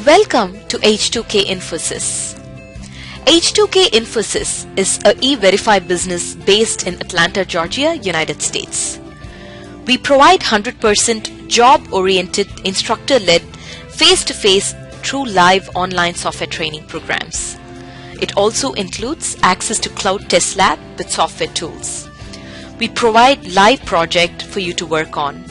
Welcome to H2K Infosys. H2K Infosys is a E-Verify business based in Atlanta, Georgia, United States. We provide 100% job-oriented, instructor-led, face-to-face, true live online software training programs. It also includes access to Cloud Test Lab with software tools. We provide live project for you to work on.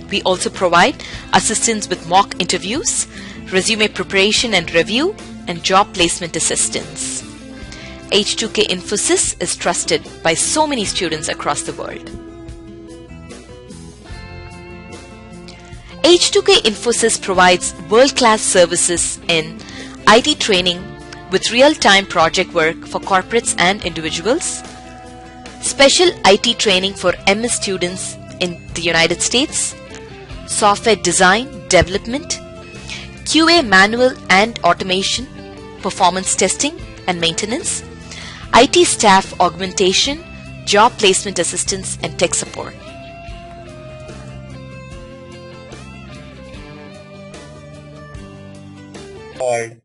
We also provide assistance with mock interviews, resume preparation and review, and job placement assistance. H2K Infosys is trusted by so many students across the world. H2K Infosys provides world-class services in IT training with real-time project work for corporates and individuals, special IT training for MS students in the United States, software design, development, QA manual and automation, performance testing and maintenance, IT staff augmentation, job placement assistance, and tech support. Called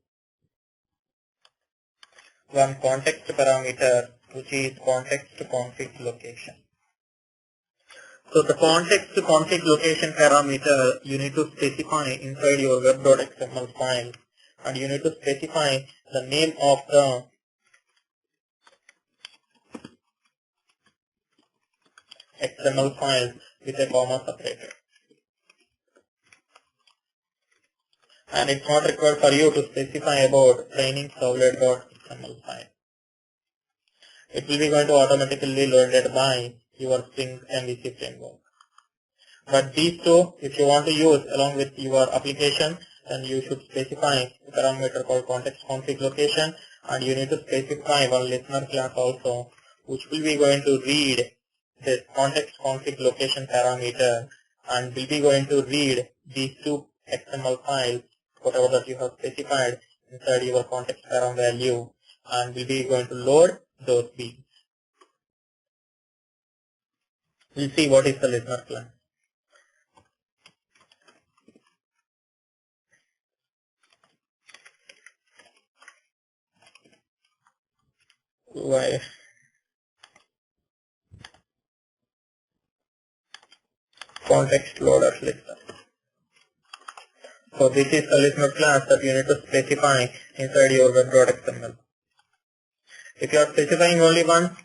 one context parameter, which is context config location. So the context config location parameter you need to specify inside your web.xml file, and you need to specify the name of the XML file with a comma separator. And it's not required for you to specify about training servlet.xml file. It will be going to automatically loaded by your Spring MVC framework. But these two, if you want to use along with your application, then you should specify a parameter called context config location, and you need to specify one listener class also, which will be going to read this context config location parameter, and will be going to read these two XML files, whatever that you have specified inside your context param value, and will be going to load those beans. We'll see what is the listener class. Why? Context loader listener. So this is the listener class that you need to specify inside your web.xml. If you are specifying only one,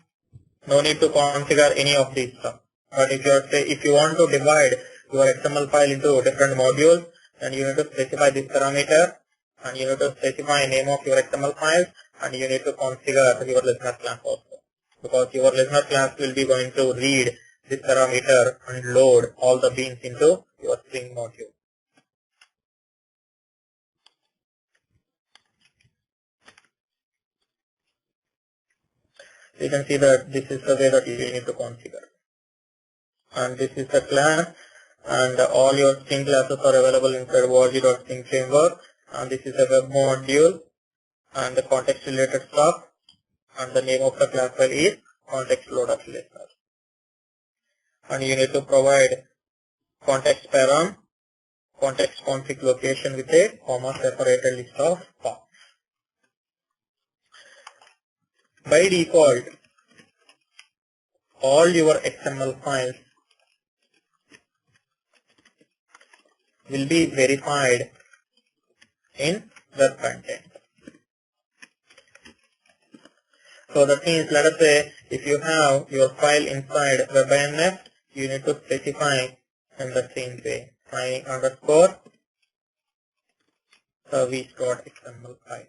no need to configure any of these stuff. But if you want to divide your XML file into different modules, then you need to specify this parameter, and you need to specify name of your XML files, and you need to configure your listener class also. Because your listener class will be going to read this parameter and load all the beans into your Spring module. You can see that this is the way that you need to configure. And this is the class, and all your Spring classes are available inside org.spring framework, and this is a web module, and the context related stuff, and the name of the class file is context loader listener. And you need to provide context param, context config location with a comma separated list of paths. By default, all your XML files will be verified in web content. So that means, let us say, if you have your file inside WebINF, you need to specify in the same way, my underscore service.xml file.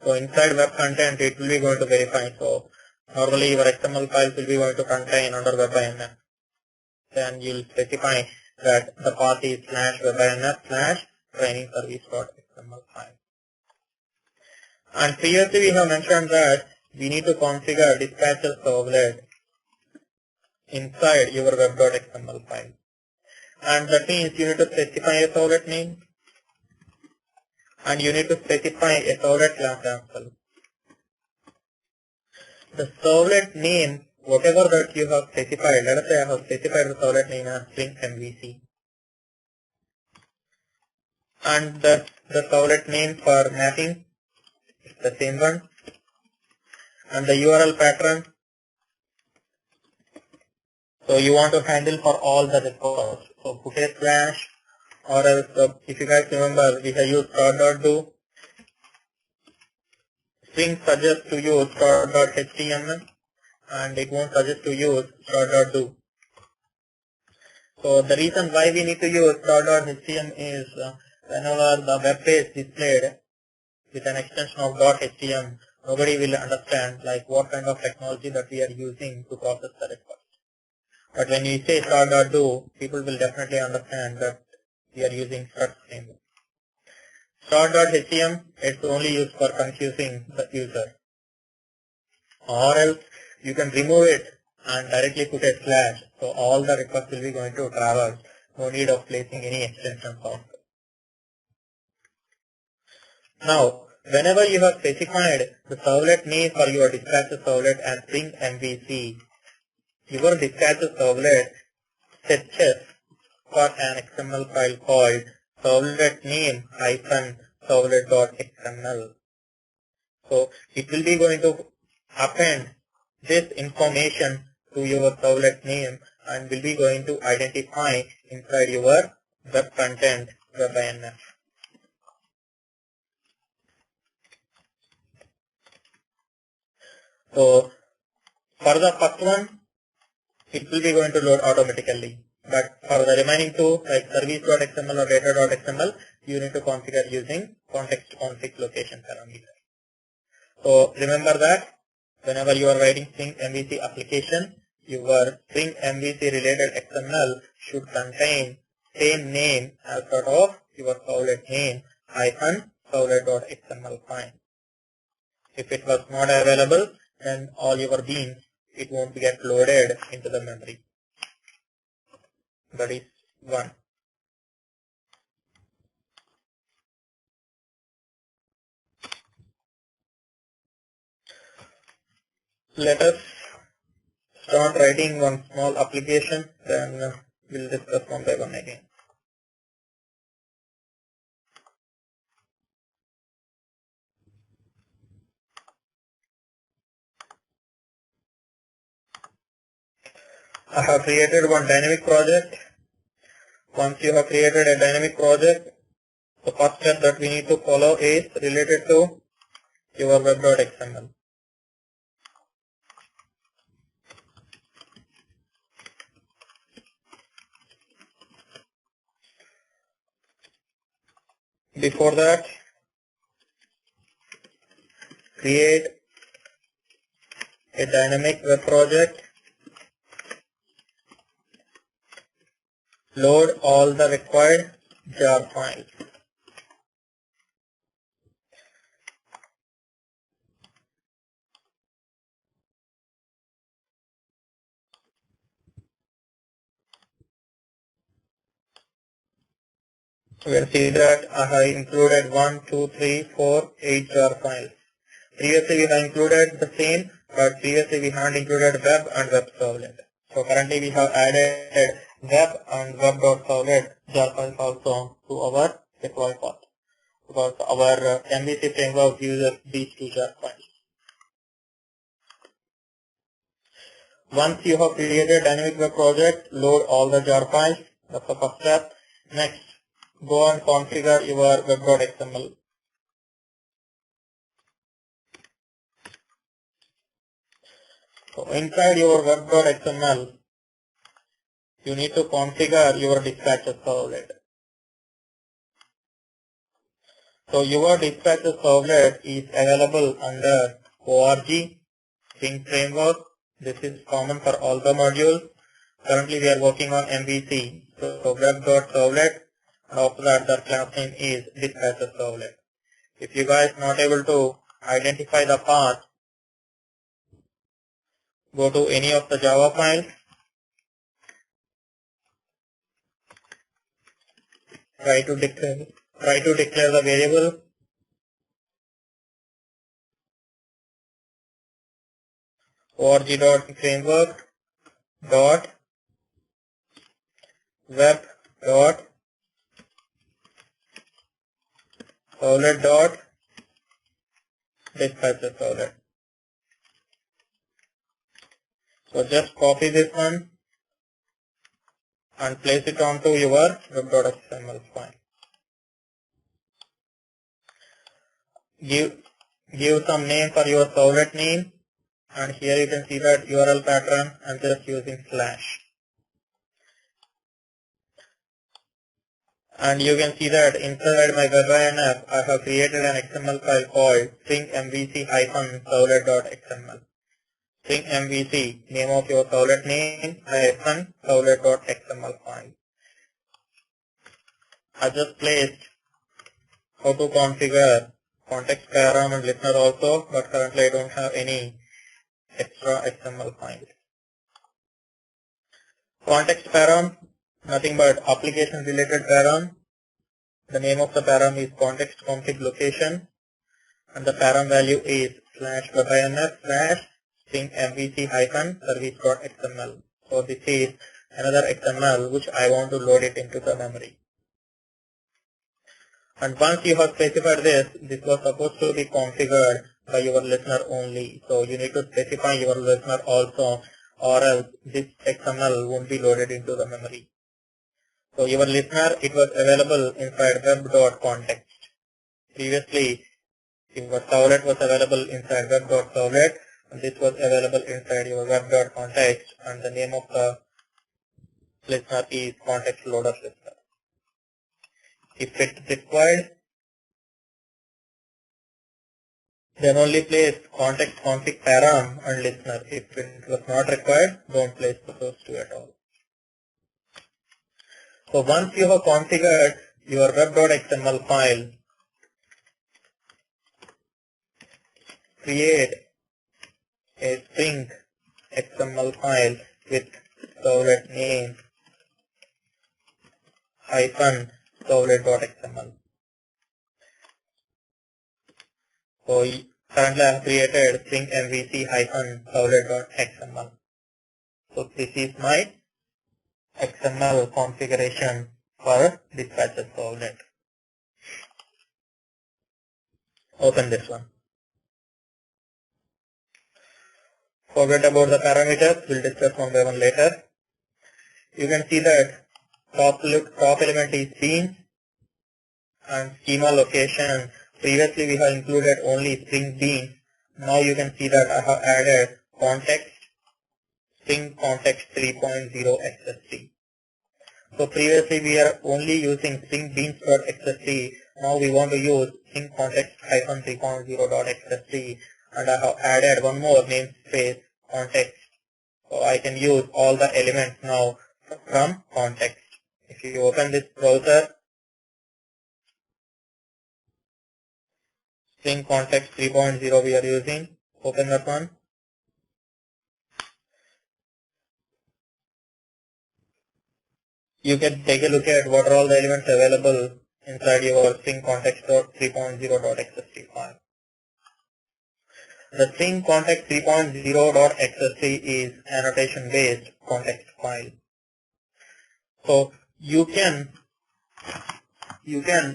So inside web content, it will be going to verify. So normally your XML files will be going to contain under WebINF. Then you will specify that the path is /webinf/training service.xml file. And previously we have mentioned that we need to configure dispatcher servlet inside your web.xml file. And that means you need to specify a servlet name, and you need to specify a servlet class as well. The servlet name, whatever that you have specified, let us say I have specified the servlet name as Spring MVC. And the the servlet name for mapping, it's the same one, and the URL pattern. So you want to handle for all the records. So put a slash, or else if you guys remember, we have used start.do. String suggests to use start.html and it won't suggest to use start.do. So the reason why we need to use start.html is whenever the web page is displayed with an extension of .html, nobody will understand like what kind of technology that we are using to process the request. But when you say start.do, people will definitely understand that we are using Struts framework. Start.html is only used for confusing the user. Or else you can remove it and directly put a slash. So all the requests will be going to traverse. No need of placing any extensions of. Now, whenever you have specified the servlet name for your dispatcher servlet and Spring MVC, your dispatcher servlet searches for an XML file called servlet name-servlet.xml. So it will be going to append this information to your servlet name and will be going to identify inside your web content WebINF. So for the first one, it will be going to load automatically. But for the remaining two, like service.xml or data.xml, you need to configure using context config location parameter. So remember that whenever you are writing Spring MVC application, your Spring MVC related XML should contain same name as sort of your servlet name hyphen servlet.xml file. If it was not available, then all your beans, it won't get loaded into the memory. That is one. Let us start writing one small application, then we'll discuss one by one again. I have created one dynamic project. Once you have created a dynamic project, the first step that we need to follow is related to your web.xml. Before that, create a dynamic web project, load all the required jar files. You can see that I have included 1, 2, 3, 4, 8 jar files. Previously we have included the same, but previously we haven't included web and web servlet. So currently we have added web and web.servlet jar files also to our deploy path, because our MVC framework uses these two jar files. Once you have created dynamic web project, load all the jar files. That's the first step. Next, go and configure your web.xml. So inside your web.xml, you need to configure your dispatcher servlet. So your dispatcher servlet is available under org, Spring Framework. This is common for all the modules. Currently we are working on MVC. So web.servlet, and after that the class name is dispatcher servlet. If you guys not able to identify the path, go to any of the Java files, try to declare the variable org.framework dot web dot servlet dot dispatcher servlet. So just copy this one and place it onto your web.xml file. Give some name for your servlet name, and here you can see that URL pattern I'm just using slash. And you can see that inside my web.inf I have created an XML file called string-mvc-servlet.xml. String MVC, name of your servlet name, -servlet.xml file. I just placed how to configure context param and listener also, but currently I don't have any extra XML files. Context param, nothing but application related param. The name of the param is context config location, and the param value is /webinf/string mvc-service.xml. So this is another XML which I want to load it into the memory. And once you have specified this was supposed to be configured by your listener only. So you need to specify your listener also, or else this XML won't be loaded into the memory. So your listener, it was available inside web.context. Previously, your servlet was available inside web.servlet, and this was available inside your web.context, and the name of the listener is context loader listener. If it's required, then only place context config param and listener. If it was not required, don't place those two at all. So once you have configured your web.xml file, create a string XML file with servlet name -servlet.xml. So currently I have created string mvc-servlet.xml. So this is my XML configuration for dispatcher servlet. Open this one. Forget about the parameters, we'll discuss one by one later. You can see that top element is beans and schema location. Previously we have included only string beans. Now you can see that I have added context, string context 3.0 XST. So previously we are only using string beans.xst. Now we want to use string context -3.0.xst, and I have added one more namespace context. So I can use all the elements now from context. If you open this browser, string context 3.0 we are using, open that one. You can take a look at what are all the elements available inside your string context.3.0.xst file. The string context 3.0.xst is annotation based context file. So you can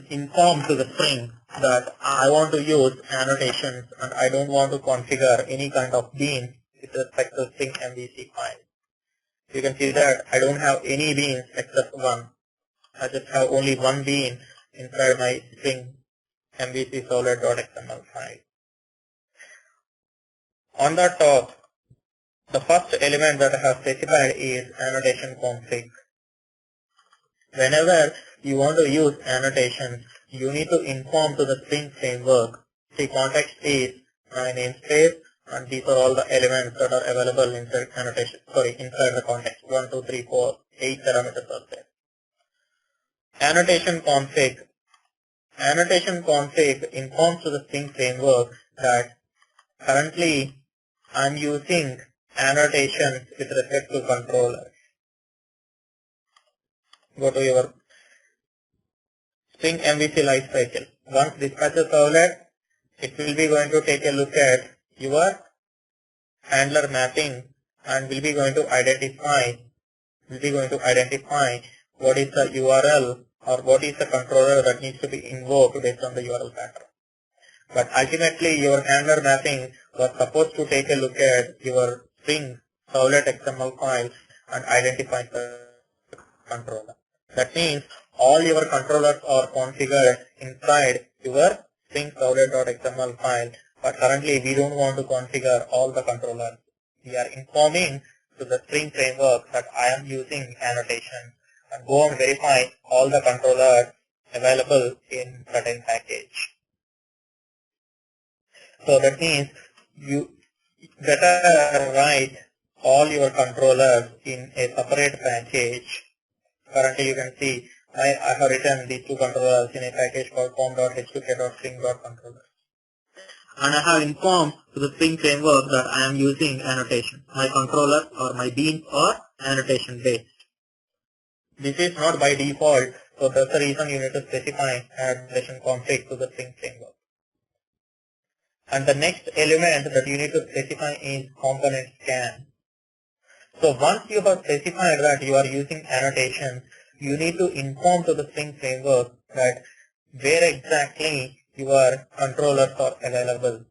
inform to the string that I want to use annotations and I don't want to configure any kind of beans with respect to string MVC file. You can see that I don't have any beans except one. I just have only one bean inside my string MVC servlet.xml file. On the top, the first element that I have specified is annotation config. Whenever you want to use annotations, you need to inform to the string framework. See, context is my namespace, and these are all the elements that are available inside annotation. Inside the context. 1, 2, 3, 4, 8 parameters are there. Annotation config. Annotation config informs to the string framework that currently I am using annotations with respect to controller. Go to your string MVC lifecycle. Once dispatcher servlet, it will be going to take a look at your handler mapping and will be going to identify what is the URL or what is the controller that needs to be invoked based on the URL pattern. But ultimately your handler mapping was supposed to take a look at your string servlet XML file and identify the controller. That means all your controllers are configured inside your string servlet.xml file, but currently we don't want to configure all the controllers. We are informing to the string framework that I am using annotation and go and verify all the controllers available in certain package. So that means you better write all your controllers in a separate package. Currently you can see I have written these two controllers in a package called form.h2k.string.controller. And I have informed to the string framework that I am using annotation. My controller or my beans are annotation based. This is not by default, so that's the reason you need to specify annotation config to the string framework. And the next element that you need to specify is component scan. So once you have specified that you are using annotation, you need to inform to the string framework that where exactly your controllers are available.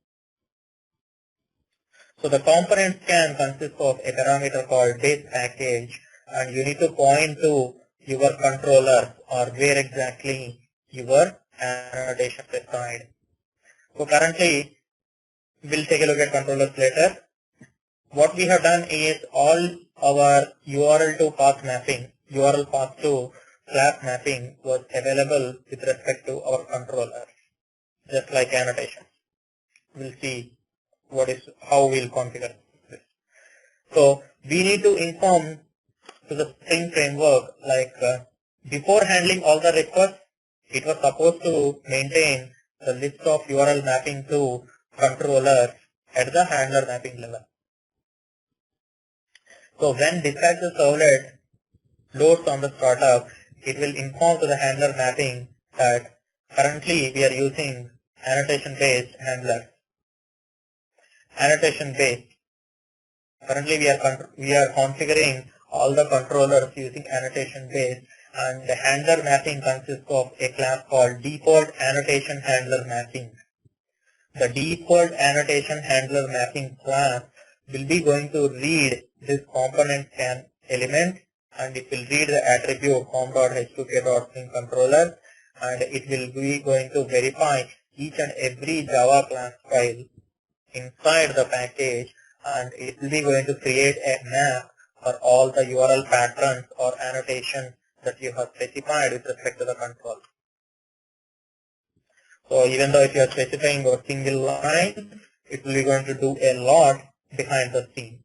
So the component scan consists of a parameter called base package, and you need to point to your controller or where exactly your annotation reside. So currently, we'll take a look at controllers later. What we have done is all our URL to path mapping, URL path to class mapping was available with respect to our controller, just like annotation. We'll see how we'll configure this. So we need to inform to the string framework like before handling all the requests, it was supposed to maintain the list of URL mapping to controllers at the handler mapping level. So when dispatcher servlet loads on the startup, it will inform to the handler mapping that currently we are using annotation based handlers. Annotation based. Currently we are configuring all the controllers using annotation based, and the handler mapping consists of a class called default annotation handler mapping. The default annotation handler mapping class will be going to read this component scan element, and it will read the attribute form.h2k.string_controller, and it will be going to verify each and every Java class file inside the package, and it will be going to create a map for all the URL patterns or annotations that you have specified with respect to the control. So even though if you are specifying a single line, it will be going to do a lot behind the scene.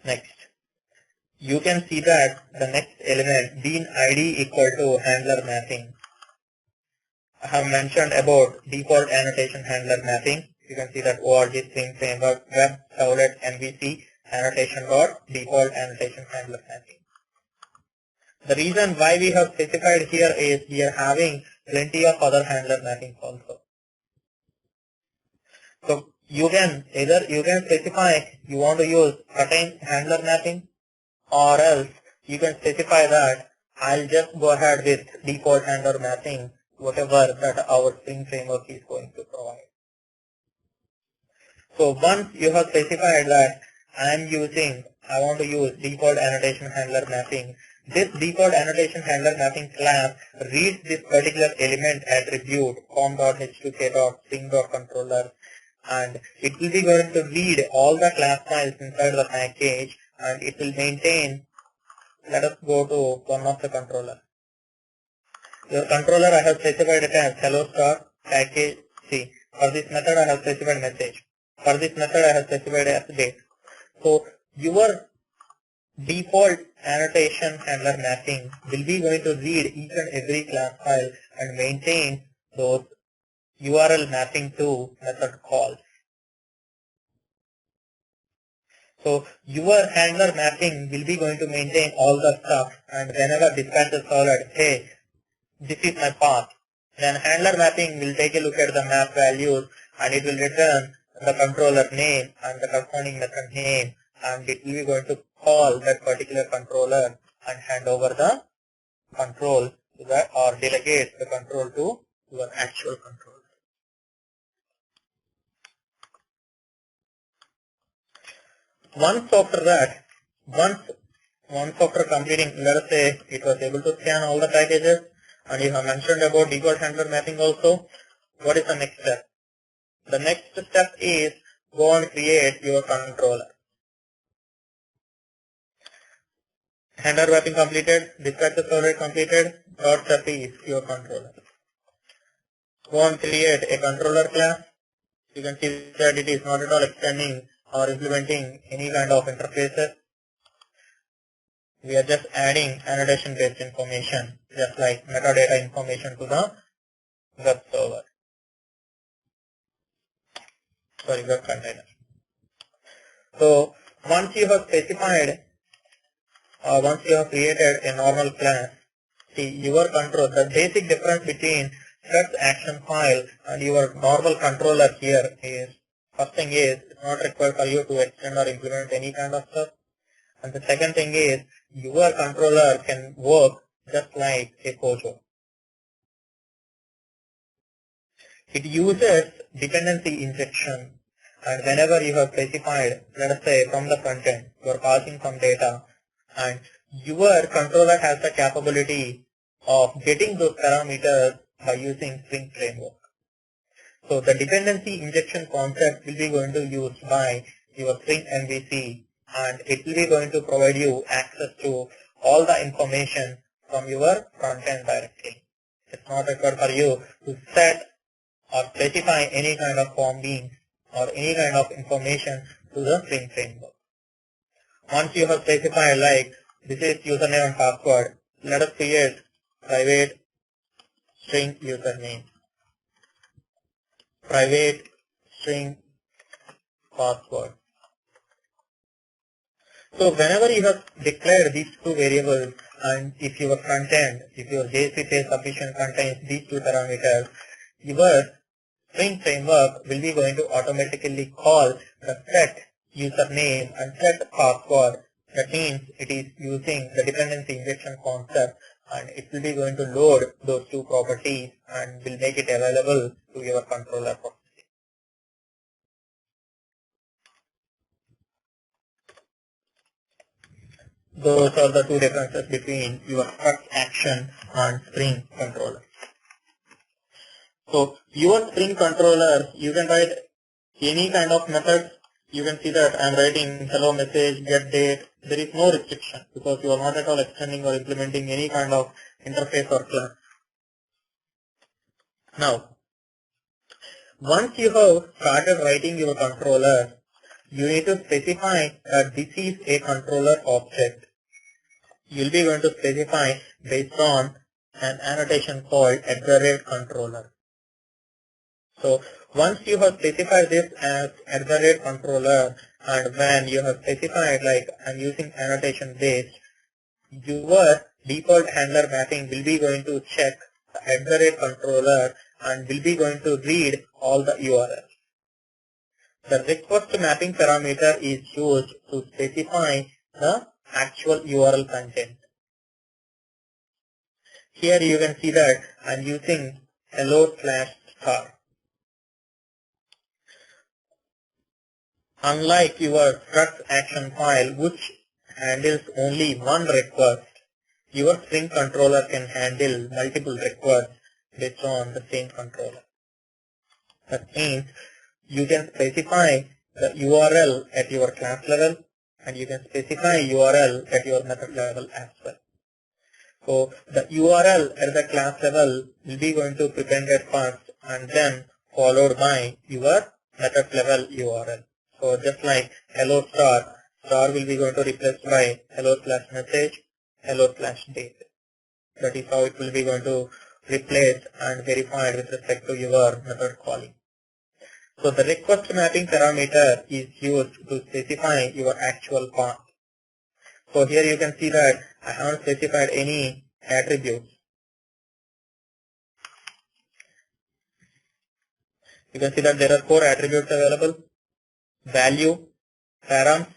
Next, you can see that the next element bean ID equal to handler mapping. I have mentioned about default annotation handler mapping. You can see that org string framework web servlet MVC annotation dot default annotation handler mapping. The reason why we have specified here is we are having plenty of other handler mappings also. So you can specify you want to use certain handler mapping, or else you can specify that I'll just go ahead with default handler mapping, whatever that our Spring framework is going to provide. So once you have specified that I want to use default annotation handler mapping, this default annotation handler mapping class reads this particular element attribute form.h2k.string.controller, and it will be going to read all the class files inside the package, and it will maintain. Let us go to one of the controller. Your controller I have specified it as hello star package C. For this method I have specified message. For this method I have specified as date. So your default annotation handler mapping will be going to read each and every class file and maintain those URL mapping to method calls. So your handler mapping will be going to maintain all the stuff, and whenever dispatcher servlet, hey, this is my path, then handler mapping will take a look at the map values, and it will return the controller name and the corresponding method name, and it will be going to call that particular controller and hand over the control to the, or delegate the control to your actual controller. Once after completing, let us say it was able to scan all the packages, and you have mentioned about default handler mapping also. What is the next step? The next step is go and create your controller. Handler mapping completed, dispatch server completed, third step is your controller. Go and create a controller class. You can see that it is not at all extending or implementing any kind of interfaces. We are just adding annotation based information, just like metadata information to the web server. Sorry, web container. So once you have specified or once you have created a normal class, see your control, the basic difference between Struts action file and your normal controller here is, first thing is, it's not required for you to extend or implement any kind of stuff. And the second thing is, your controller can work just like a Pojo. It uses dependency injection, and whenever you have specified, let us say from the front end, you are passing some data, and your controller has the capability of getting those parameters by using Spring Framework. So the dependency injection concept will be going to use by your Spring MVC, and it will be going to provide you access to all the information from your front end directly. It's not required for you to set or specify any kind of form beans or any kind of information to the Spring Framework. Once you have specified like this is username and password, let us create private string username, private string password. So whenever you have declared these two variables, and if your front end, if your JSP submission contains these two parameters, your Spring Framework will be going to automatically call the set username and set password. That means it is using the dependency injection concept, and it will be going to load those two properties and will make it available to your controller processing. Those are the two differences between your Struts action and Spring controller. So your Spring controller, you can write any kind of method. You can see that I am writing hello message, get date. There is no restriction because you are not at all extending or implementing any kind of interface or class. Now, once you have started writing your controller, you need to specify that this is a controller object. You will be going to specify based on an annotation called @controller. So once you have specified this as @controller, and when you have specified like I'm using annotation based, your default handler mapping will be going to check the @controller and will be going to read all the URLs. The request mapping parameter is used to specify the actual URL content. Here you can see that I'm using hello/star. Unlike your Struts action file, which handles only one request, your Spring controller can handle multiple requests based on the same controller. That means you can specify the URL at your class level, and you can specify URL at your method level as well. So the URL at the class level will be going to prepend it first, and then followed by your method level URL. So just like hello star, star will be going to replace by hello/message, hello/date. That is how it will be going to replace and verified with respect to your method calling. So the request mapping parameter is used to specify your actual path. So here you can see that I haven't specified any attributes. You can see that there are 4 attributes available: value, params,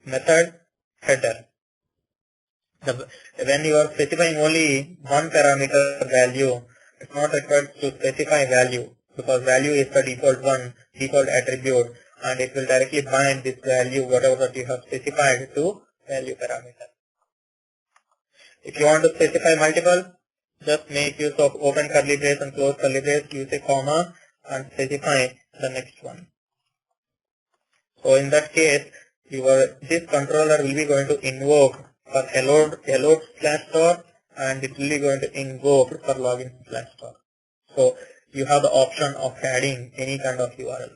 method, header. When you are specifying only one parameter value, it's not required to specify value, because value is the default attribute, and it will directly bind this value, whatever that you have specified, to value parameter. If you want to specify multiple, just make use of open curly brace and close curly brace, use a comma and specify the next one. So in that case, this controller will be going to invoke for hello/store, and it will be going to invoke for login/store. So you have the option of adding any kind of URL.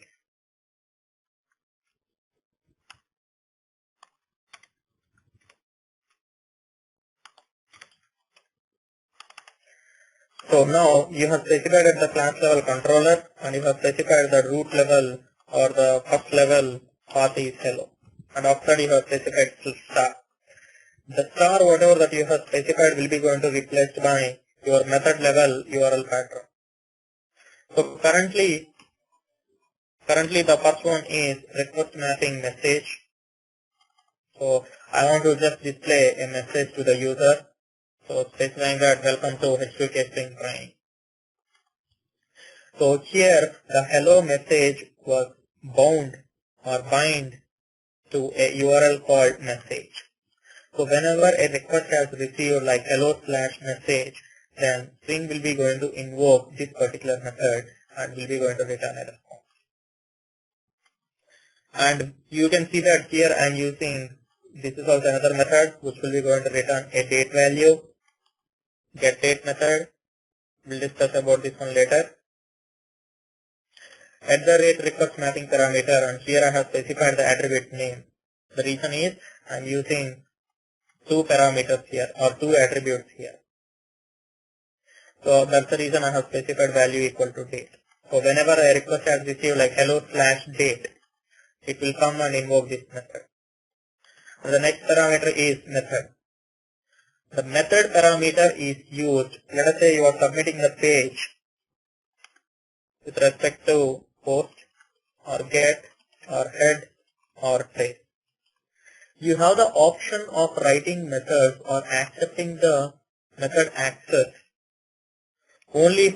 So now you have specified at the class level controller, and you have specified the root level or the first level path is hello, and after you have specified star. The star, whatever that you have specified, will be going to be replaced by your method level URL pattern. So currently the first one is request mapping message. So I want to just display a message to the user. So specifying that welcome to H2K Spring Training. So here the hello message was bound or bind to a URL called message. So whenever a request has received like hello/message, then Spring will be going to invoke this particular method and will be going to return a response. And you can see that here I am using, this is also another method which will be going to return a date value. Get date method, we'll discuss about this one later. @request mapping parameter, and here I have specified the attribute name. The reason is I am using two parameters here or two attributes here. So that's the reason I have specified value equal to date. So whenever a request has received like hello/date, it will come and invoke this method. And the next parameter is method. The method parameter is used, let us say you are submitting the page with respect to post or get or head or trace. You have the option of writing methods or accepting the method access only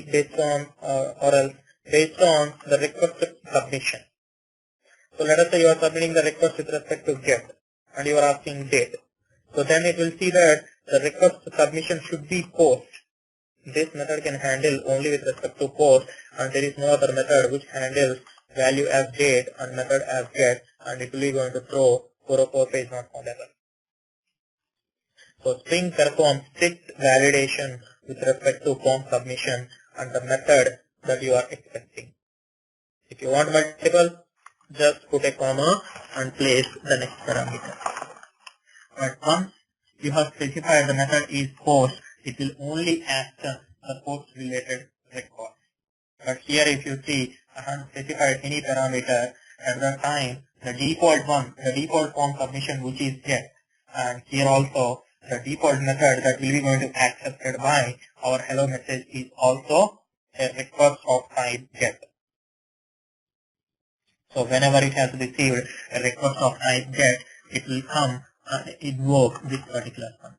based on or else based on the request submission. So let us say you are submitting the request with respect to get and you are asking date. So then it will see that the request submission should be post. This method can handle only with respect to post, and there is no other method which handles value as date and method as get, and it will be going to throw 404 page not found error. So Spring performs strict validation with respect to form submission and the method that you are expecting. If you want multiple, just put a comma and place the next parameter. But once you have specified the method is post, it will only access the post related record. But here if you see, I haven't specified any parameter. At that time, the default form submission, which is get, and here also the default method that will be going to accepted by our hello message is also a request of type get. So whenever it has received a request of type get, it will come and invoke this particular one.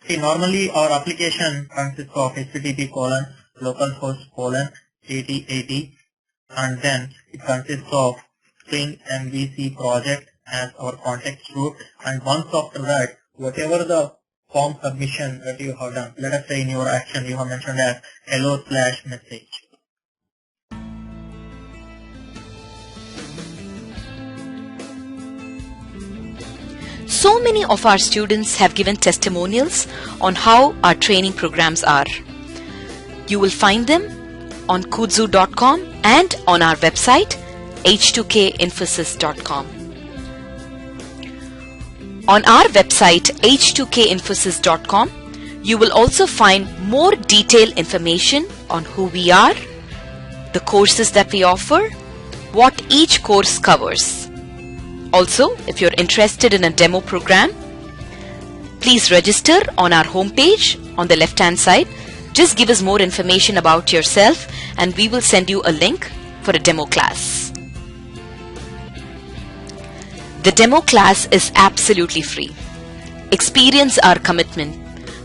See, normally our application consists of http://localhost:/8080, and then it consists of Spring MVC project as our context root, and once after that, whatever the form submission that you have done, let us say in your action you have mentioned as hello/message. So many of our students have given testimonials on how our training programs are. You will find them on kudzu.com and on our website h2kinfosys.com. On our website h2kinfosys.com, you will also find more detailed information on who we are, the courses that we offer, what each course covers. Also, if you're interested in a demo program, please register on our homepage on the left-hand side. Just give us more information about yourself and we will send you a link for a demo class. The demo class is absolutely free. Experience our commitment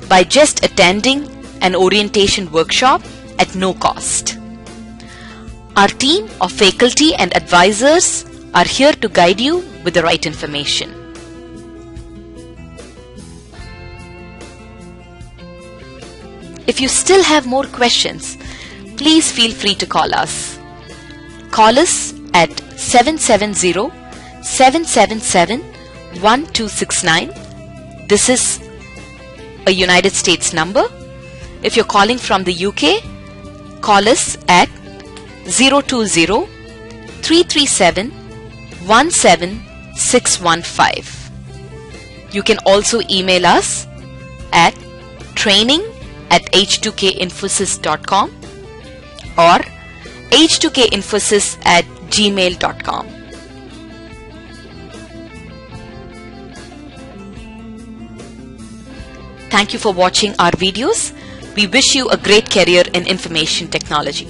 by just attending an orientation workshop at no cost. Our team of faculty and advisors are here to guide you with the right information. If you still have more questions, please feel free to call us. Call us at 770-777-1269. This is a United States number. If you're calling from the UK, call us at 020-337-17615. You can also email us at training@h2kinfosys.com or h2kinfosys@gmail.com. Thank you for watching our videos. We wish you a great career in information technology.